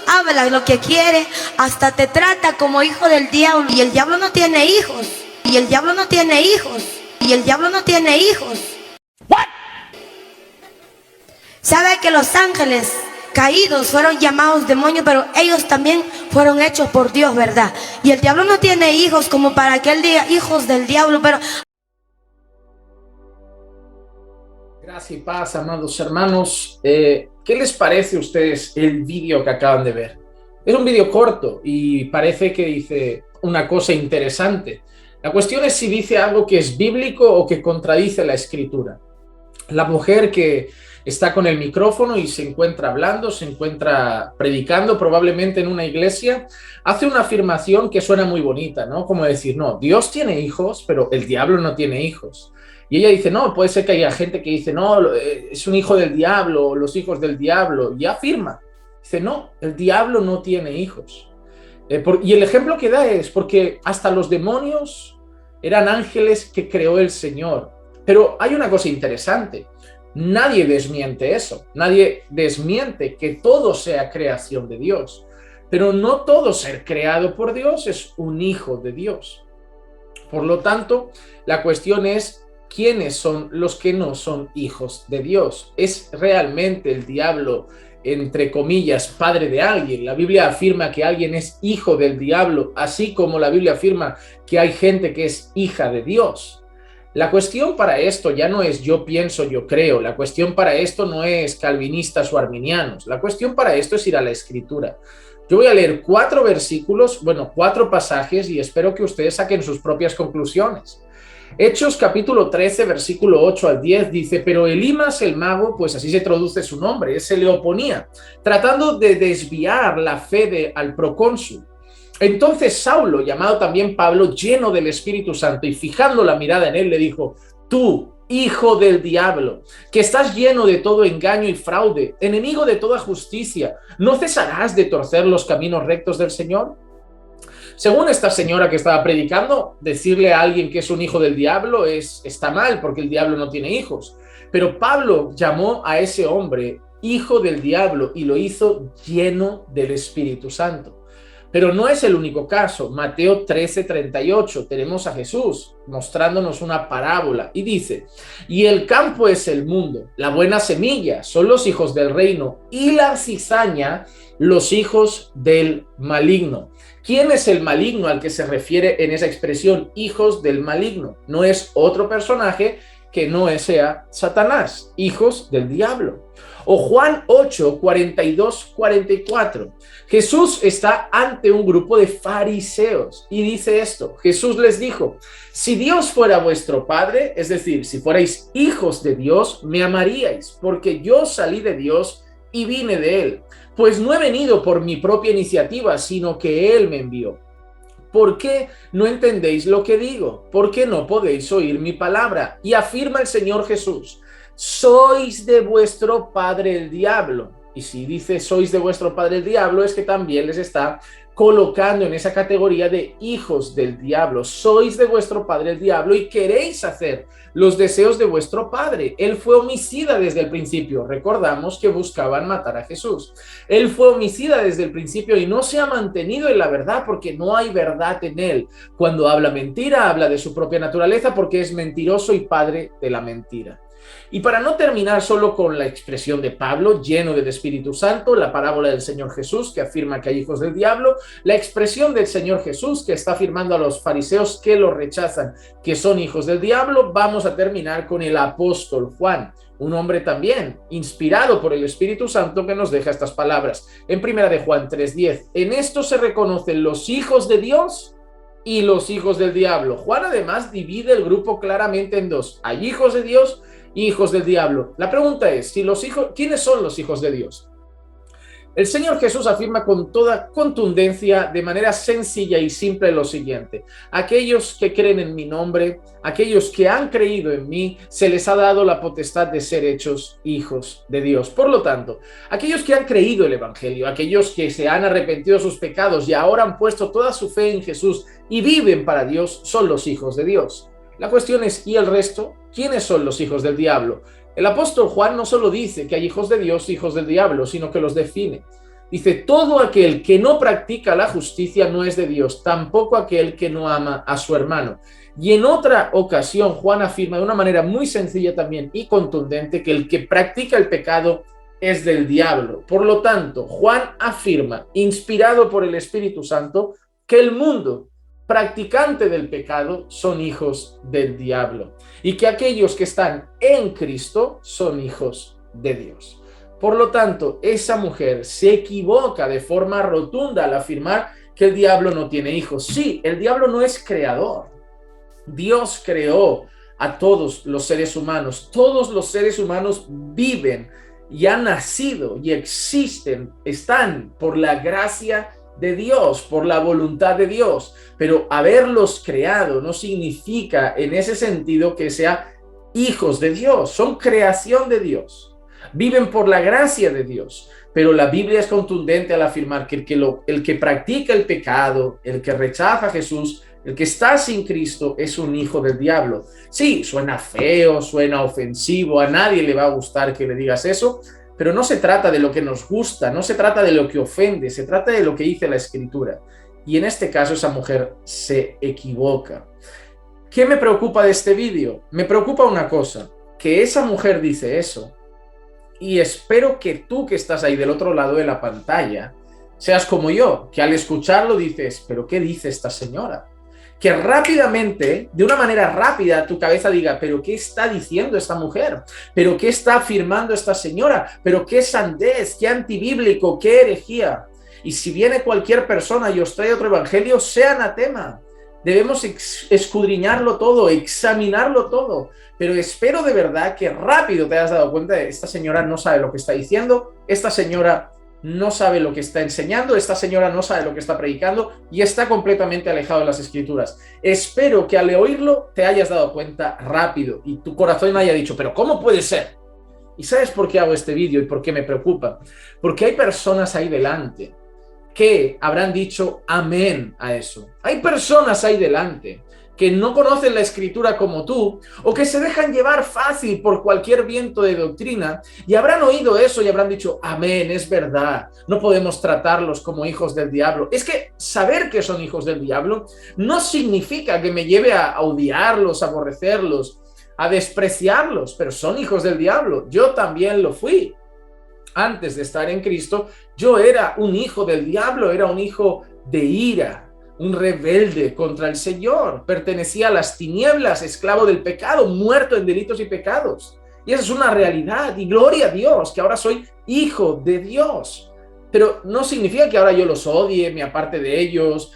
habla lo que quiere, hasta te trata como hijo del diablo. Y el diablo no tiene hijos. Y el diablo no tiene hijos. Y el diablo no tiene hijos. What? ¿Sabe que los ángeles caídos fueron llamados demonios, pero ellos también fueron hechos por Dios, ¿verdad? Y el diablo no tiene hijos como para que él diga hijos del diablo, pero... Gracias y paz, amados hermanos. ¿Qué les parece a ustedes el vídeo que acaban de ver? Es un vídeo corto y parece que dice una cosa interesante. La cuestión es si dice algo que es bíblico o que contradice la escritura. La mujer que está con el micrófono y se encuentra hablando, se encuentra predicando probablemente en una iglesia, hace una afirmación que suena muy bonita, ¿no? Como decir, no, Dios tiene hijos, pero el diablo no tiene hijos. Y ella dice, no, puede ser que haya gente que dice, no, es un hijo del diablo, los hijos del diablo, y afirma. Dice, no, el diablo no tiene hijos. Y el ejemplo que da es porque hasta los demonios eran ángeles que creó el Señor. Pero hay una cosa interesante, nadie desmiente eso, nadie desmiente que todo sea creación de Dios, pero no todo ser creado por Dios es un hijo de Dios. Por lo tanto, la cuestión es, ¿quiénes son los que no son hijos de Dios? ¿Es realmente el diablo, entre comillas, padre de alguien? La Biblia afirma que alguien es hijo del diablo, así como la Biblia afirma que hay gente que es hija de Dios. La cuestión para esto ya no es yo pienso, yo creo. La cuestión para esto no es calvinistas o arminianos. La cuestión para esto es ir a la Escritura. Yo voy a leer 4 versículos, 4 pasajes y espero que ustedes saquen sus propias conclusiones. Hechos capítulo 13, versículo 8 al 10 dice, pero Elimas el mago, pues así se traduce su nombre, se le oponía, tratando de desviar la fe al procónsul. Entonces Saulo, llamado también Pablo, lleno del Espíritu Santo y fijando la mirada en él, le dijo, tú, hijo del diablo, que estás lleno de todo engaño y fraude, enemigo de toda justicia, ¿no cesarás de torcer los caminos rectos del Señor? Según esta señora que estaba predicando, decirle a alguien que es un hijo del diablo está mal porque el diablo no tiene hijos. Pero Pablo llamó a ese hombre hijo del diablo y lo hizo lleno del Espíritu Santo. Pero no es el único caso. Mateo 13:38 tenemos a Jesús mostrándonos una parábola y dice, y el campo es el mundo, la buena semilla son los hijos del reino y la cizaña los hijos del maligno. ¿Quién es el maligno al que se refiere en esa expresión hijos del maligno? No es otro personaje que no sea Satanás, hijos del diablo. O Juan 8, 42, 44. Jesús está ante un grupo de fariseos y dice esto. Jesús les dijo, si Dios fuera vuestro Padre, es decir, si fuerais hijos de Dios, me amaríais, porque yo salí de Dios y vine de Él. Pues no he venido por mi propia iniciativa, sino que Él me envió. ¿Por qué no entendéis lo que digo? ¿Por qué no podéis oír mi palabra? Y afirma el Señor Jesús, sois de vuestro padre el diablo. Y si dice sois de vuestro padre el diablo, es que también les está colocando en esa categoría de hijos del diablo. Sois de vuestro padre el diablo y queréis hacer los deseos de vuestro padre. Él fue homicida desde el principio. Recordamos que buscaban matar a Jesús. Él fue homicida desde el principio y no se ha mantenido en la verdad porque no hay verdad en él. Cuando habla mentira, habla de su propia naturaleza porque es mentiroso y padre de la mentira. Y para no terminar solo con la expresión de Pablo, lleno del Espíritu Santo, la parábola del Señor Jesús, que afirma que hay hijos del diablo, la expresión del Señor Jesús, que está afirmando a los fariseos que lo rechazan, que son hijos del diablo, vamos a terminar con el apóstol Juan, un hombre también inspirado por el Espíritu Santo que nos deja estas palabras. En 1 de Juan 3:10, en esto se reconocen los hijos de Dios y los hijos del diablo. Juan además divide el grupo claramente en dos. Hay hijos de Dios, hijos del diablo. La pregunta es, ¿quiénes son los hijos de Dios? El Señor Jesús afirma con toda contundencia, de manera sencilla y simple, lo siguiente: aquellos que creen en mi nombre, aquellos que han creído en mí, se les ha dado la potestad de ser hechos hijos de Dios. Por lo tanto, aquellos que han creído el Evangelio, aquellos que se han arrepentido de sus pecados y ahora han puesto toda su fe en Jesús y viven para Dios, son los hijos de Dios. La cuestión es, ¿y el resto? ¿Quiénes son los hijos del diablo? El apóstol Juan no solo dice que hay hijos de Dios, hijos del diablo, sino que los define. Dice, todo aquel que no practica la justicia no es de Dios, tampoco aquel que no ama a su hermano. Y en otra ocasión, Juan afirma de una manera muy sencilla también y contundente que el que practica el pecado es del diablo. Por lo tanto, Juan afirma, inspirado por el Espíritu Santo, que el mundo practicante del pecado son hijos del diablo y que aquellos que están en Cristo son hijos de Dios. Por lo tanto, esa mujer se equivoca de forma rotunda al afirmar que el diablo no tiene hijos. Sí, el diablo no es creador. Dios creó a todos los seres humanos. Todos los seres humanos viven y han nacido y existen, están por la gracia de Dios, por la voluntad de Dios. Pero haberlos creado no significa en ese sentido que sean hijos de Dios. Son creación de Dios. Viven por la gracia de Dios. Pero la Biblia es contundente al afirmar que el que practica el pecado, el que rechaza a Jesús, el que está sin Cristo es un hijo del diablo. Sí, suena feo, suena ofensivo, a nadie le va a gustar que le digas eso, pero no se trata de lo que nos gusta, no se trata de lo que ofende, se trata de lo que dice la Escritura. Y en este caso esa mujer se equivoca. ¿Qué me preocupa de este vídeo? Me preocupa una cosa, que esa mujer dice eso, y espero que tú que estás ahí del otro lado de la pantalla seas como yo, que al escucharlo dices, ¿pero qué dice esta señora? Que rápidamente, de una manera rápida, tu cabeza diga, ¿pero qué está diciendo esta mujer? ¿Pero qué está afirmando esta señora? ¿Pero qué sandez? ¿Qué antibíblico? ¿Qué herejía? Y si viene cualquier persona y os trae otro evangelio, sea anatema. Debemos escudriñarlo todo, examinarlo todo. Pero espero de verdad que rápido te hayas dado cuenta de esta señora no sabe lo que está diciendo, esta señora no sabe lo que está enseñando, esta señora no sabe lo que está predicando y está completamente alejado de las Escrituras. Espero que al oírlo te hayas dado cuenta rápido y tu corazón haya dicho, ¿pero cómo puede ser? ¿Y sabes por qué hago este vídeo y por qué me preocupa? Porque hay personas ahí delante que habrán dicho amén a eso. Hay personas ahí delante que no conocen la Escritura como tú, o que se dejan llevar fácil por cualquier viento de doctrina, y habrán oído eso y habrán dicho, amén, es verdad, no podemos tratarlos como hijos del diablo. Es que saber que son hijos del diablo no significa que me lleve a odiarlos, a aborrecerlos, a despreciarlos, pero son hijos del diablo. Yo también lo fui. Antes de estar en Cristo, yo era un hijo del diablo, era un hijo de ira, un rebelde contra el Señor, pertenecía a las tinieblas, esclavo del pecado, muerto en delitos y pecados. Y esa es una realidad, y gloria a Dios, que ahora soy hijo de Dios. Pero no significa que ahora yo los odie, me aparte de ellos,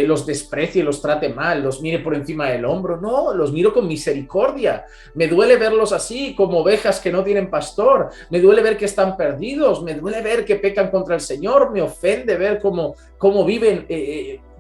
los desprecie, los trate mal, los mire por encima del hombro. No, los miro con misericordia. Me duele verlos así, como ovejas que no tienen pastor. Me duele ver que están perdidos. Me duele ver que pecan contra el Señor. Me ofende ver cómo viven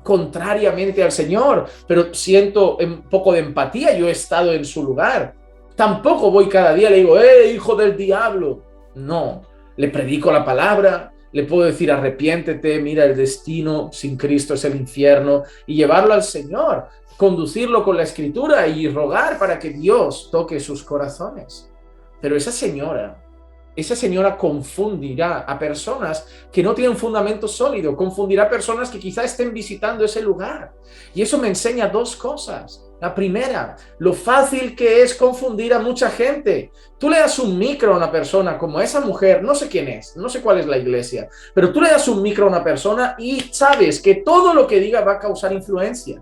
contrariamente al Señor. Pero siento un poco de empatía. Yo he estado en su lugar. Tampoco voy cada día y le digo, hijo del diablo. No, le predico la palabra. Le puedo decir, arrepiéntete, mira, el destino sin Cristo es el infierno, y llevarlo al Señor, conducirlo con la Escritura y rogar para que Dios toque sus corazones. Pero esa señora confundirá a personas que no tienen fundamento sólido, confundirá a personas que quizá estén visitando ese lugar. Y eso me enseña dos cosas. La primera, lo fácil que es confundir a mucha gente. Tú le das un micro a una persona como esa mujer, no sé quién es, no sé cuál es la iglesia, pero tú le das un micro a una persona y sabes que todo lo que diga va a causar influencia.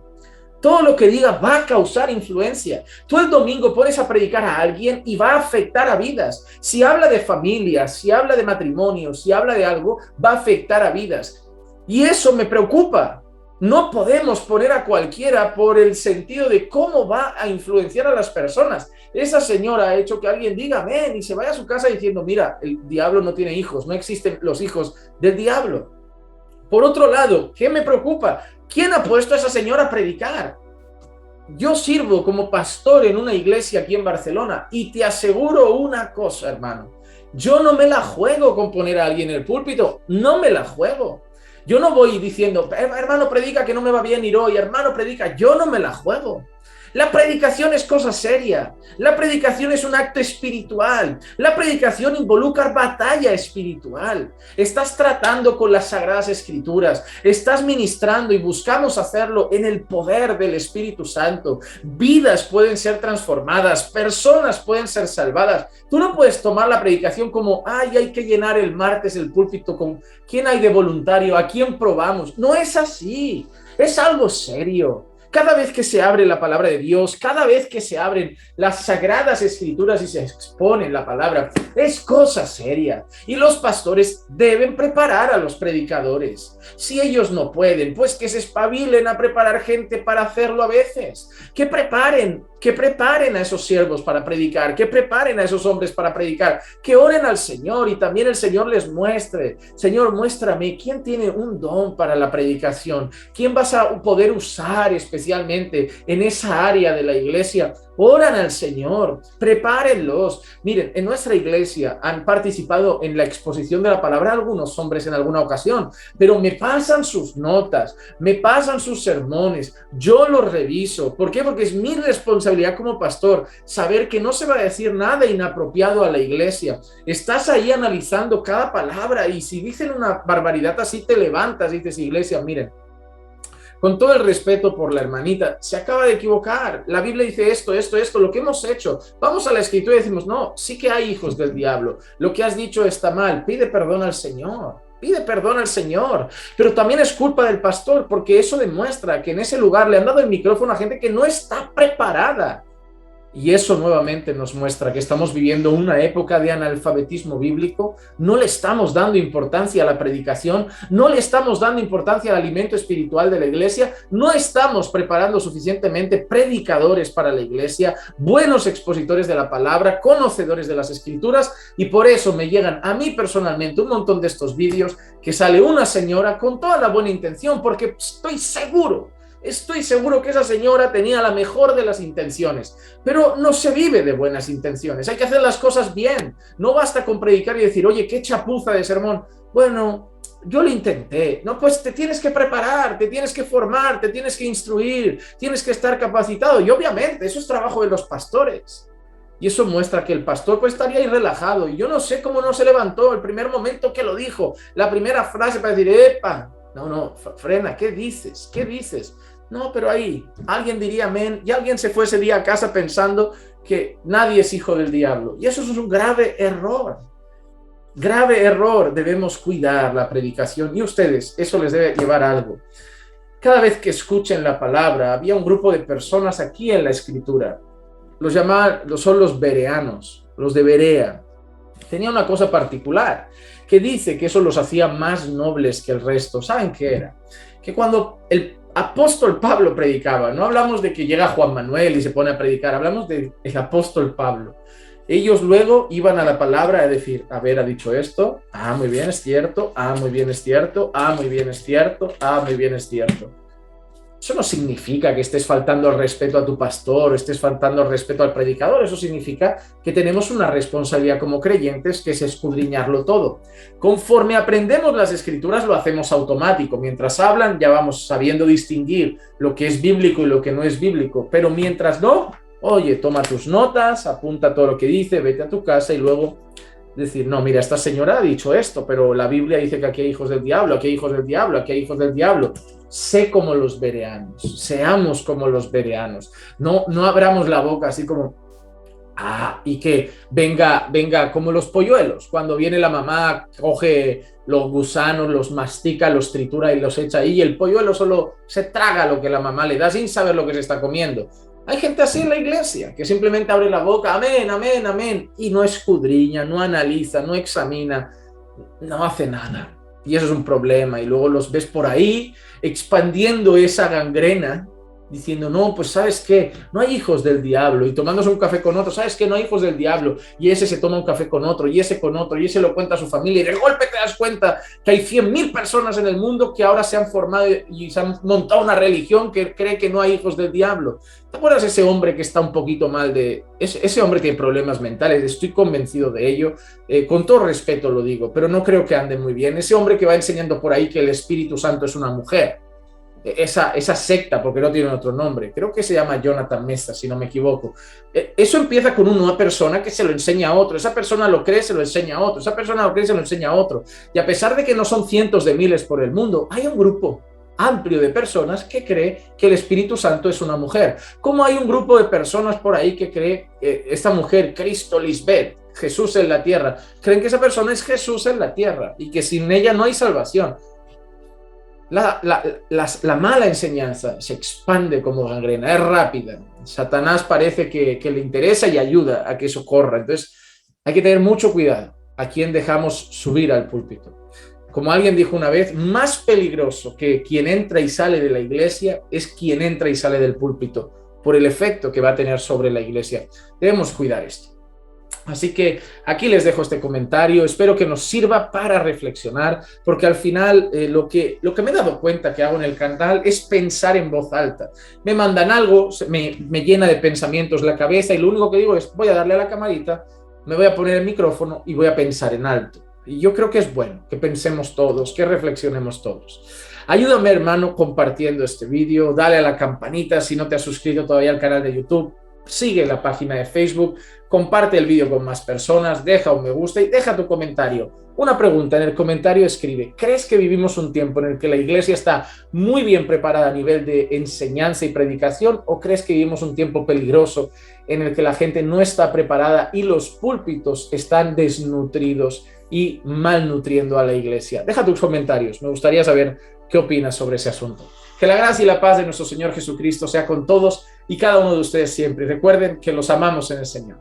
Todo lo que diga va a causar influencia. Tú el domingo pones a predicar a alguien y va a afectar a vidas. Si habla de familia, si habla de matrimonio, si habla de algo, va a afectar a vidas. Y eso me preocupa. No podemos poner a cualquiera por el sentido de cómo va a influenciar a las personas. Esa señora ha hecho que alguien diga amén y se vaya a su casa diciendo, mira, el diablo no tiene hijos, no existen los hijos del diablo. Por otro lado, ¿qué me preocupa? ¿Quién ha puesto a esa señora a predicar? Yo sirvo como pastor en una iglesia aquí en Barcelona y te aseguro una cosa, hermano. Yo no me la juego con poner a alguien en el púlpito, no me la juego. Yo no voy diciendo, hermano, predica que no me va bien ir hoy, hermano, predica. Yo no me la juego. La predicación es cosa seria. La predicación es un acto espiritual. La predicación involucra batalla espiritual. Estás tratando con las Sagradas Escrituras. Estás ministrando y buscamos hacerlo en el poder del Espíritu Santo. Vidas pueden ser transformadas. Personas pueden ser salvadas. Tú no puedes tomar la predicación como, ay, hay que llenar el martes el púlpito con quién hay de voluntario, a quién probamos. No es así. Es algo serio. Cada vez que se abre la palabra de Dios, cada vez que se abren las Sagradas Escrituras y se expone la palabra, es cosa seria. Y los pastores deben preparar a los predicadores. Si ellos no pueden, pues que se espabilen a preparar gente para hacerlo a veces. Que preparen a esos siervos para predicar, que preparen a esos hombres para predicar, que oren al Señor y también el Señor les muestre. Señor, muéstrame quién tiene un don para la predicación, quién vas a poder usar especialmente en esa área de la iglesia. Oran al Señor, prepárenlos. Miren, en nuestra iglesia han participado en la exposición de la palabra algunos hombres en alguna ocasión, pero me pasan sus notas, me pasan sus sermones, yo los reviso. ¿Por qué? Porque es mi responsabilidad como pastor saber que no se va a decir nada inapropiado a la iglesia. Estás ahí analizando cada palabra y si dicen una barbaridad así te levantas y dices, iglesia, miren, con todo el respeto por la hermanita, se acaba de equivocar. La Biblia dice esto, lo que hemos hecho. Vamos a la Escritura y decimos, no, sí que hay hijos del diablo. Lo que has dicho está mal. Pide perdón al Señor. Pide perdón al Señor. Pero también es culpa del pastor, porque eso demuestra que en ese lugar le han dado el micrófono a gente que no está preparada. Y eso nuevamente nos muestra que estamos viviendo una época de analfabetismo bíblico. No le estamos dando importancia a la predicación, no le estamos dando importancia al alimento espiritual de la iglesia, no estamos preparando suficientemente predicadores para la iglesia, buenos expositores de la palabra, conocedores de las escrituras, y por eso me llegan a mí personalmente un montón de estos vídeos que sale una señora con toda la buena intención, porque estoy seguro que esa señora tenía la mejor de las intenciones, pero no se vive de buenas intenciones. Hay que hacer las cosas bien. No basta con predicar y decir, oye, qué chapuza de sermón. Bueno, yo lo intenté. No, pues te tienes que preparar, te tienes que formar, te tienes que instruir, tienes que estar capacitado. Y obviamente eso es trabajo de los pastores. Y eso muestra que el pastor pues estaría ahí relajado. Y yo no sé cómo no se levantó el primer momento que lo dijo, la primera frase para decir, ¡epa! No, frena, ¿qué dices? ¿Qué dices? No, pero ahí, alguien diría amén, y alguien se fue ese día a casa pensando que nadie es hijo del diablo. Y eso es un grave error. Grave error. Debemos cuidar la predicación. Y ustedes, eso les debe llevar a algo. Cada vez que escuchen la palabra, había un grupo de personas aquí en la Escritura. Son los bereanos, los de Berea. Tenía una cosa particular, que dice que eso los hacía más nobles que el resto. ¿Saben qué era? Que cuando el apóstol Pablo predicaba, no hablamos de que llega Juan Manuel y se pone a predicar, hablamos del apóstol Pablo. Ellos luego iban a la palabra a decir, a ver, ha dicho esto, muy bien, es cierto, muy bien, es cierto, muy bien, es cierto, muy bien, es cierto. Eso no significa que estés faltando el respeto a tu pastor o estés faltando el respeto al predicador. Eso significa que tenemos una responsabilidad como creyentes, que es escudriñarlo todo. Conforme aprendemos las escrituras lo hacemos automático. Mientras hablan ya vamos sabiendo distinguir lo que es bíblico y lo que no es bíblico. Pero mientras no, oye, toma tus notas, apunta todo lo que dice, vete a tu casa y luego decir, no, mira, esta señora ha dicho esto, pero la Biblia dice que aquí hay hijos del diablo, aquí hay hijos del diablo, aquí hay hijos del diablo. Sé como los bereanos, seamos como los bereanos. No abramos la boca así como, y que venga como los polluelos. Cuando viene la mamá, coge los gusanos, los mastica, los tritura y los echa ahí, y el polluelo solo se traga lo que la mamá le da sin saber lo que se está comiendo. Hay gente así en la iglesia, que simplemente abre la boca, amén, amén, amén, y no escudriña, no analiza, no examina, no hace nada. Y eso es un problema. Y luego los ves por ahí expandiendo esa gangrena, diciendo, no, pues ¿sabes qué? No hay hijos del diablo. Y tomándose un café con otro, ¿sabes qué? No hay hijos del diablo. Y ese se toma un café con otro, y ese con otro, y ese lo cuenta a su familia. Y de golpe te das cuenta que hay 100.000 personas en el mundo que ahora se han formado y se han montado una religión que cree que no hay hijos del diablo. ¿Te acuerdas ese hombre que está un poquito mal de... Ese hombre tiene problemas mentales, estoy convencido de ello, con todo respeto lo digo, pero no creo que ande muy bien. Ese hombre que va enseñando por ahí que el Espíritu Santo es una mujer. esa secta, porque no tiene otro nombre, creo que se llama Jonathan Mesta, si no me equivoco. Eso empieza con una persona que se lo enseña a otro, esa persona lo cree, se lo enseña a otro, esa persona lo cree, se lo enseña a otro, y a pesar de que no son cientos de miles por el mundo, hay un grupo amplio de personas que cree que el Espíritu Santo es una mujer, como hay un grupo de personas por ahí que cree esta mujer, Cristo Lisbeth, Jesús en la tierra, creen que esa persona es Jesús en la tierra y que sin ella no hay salvación. La mala enseñanza se expande como gangrena, es rápida. Satanás parece que le interesa y ayuda a que eso corra. Entonces hay que tener mucho cuidado a quién dejamos subir al púlpito. Como alguien dijo una vez, más peligroso que quien entra y sale de la iglesia es quien entra y sale del púlpito, por el efecto que va a tener sobre la iglesia. Debemos cuidar esto. Así que aquí les dejo este comentario, espero que nos sirva para reflexionar, porque al final lo que me he dado cuenta que hago en el canal es pensar en voz alta. Me mandan algo, me llena de pensamientos la cabeza y lo único que digo es voy a darle a la camarita, me voy a poner el micrófono y voy a pensar en alto. Y yo creo que es bueno que pensemos todos, que reflexionemos todos. Ayúdame, hermano, compartiendo este vídeo, dale a la campanita si no te has suscrito todavía al canal de YouTube. Sigue la página de Facebook, comparte el vídeo con más personas, deja un me gusta y deja tu comentario. Una pregunta en el comentario, escribe, ¿crees que vivimos un tiempo en el que la iglesia está muy bien preparada a nivel de enseñanza y predicación o crees que vivimos un tiempo peligroso en el que la gente no está preparada y los púlpitos están desnutridos y malnutriendo a la iglesia? Deja tus comentarios, me gustaría saber qué opinas sobre ese asunto. Que la gracia y la paz de nuestro Señor Jesucristo sea con todos y cada uno de ustedes siempre. Recuerden que los amamos en el Señor.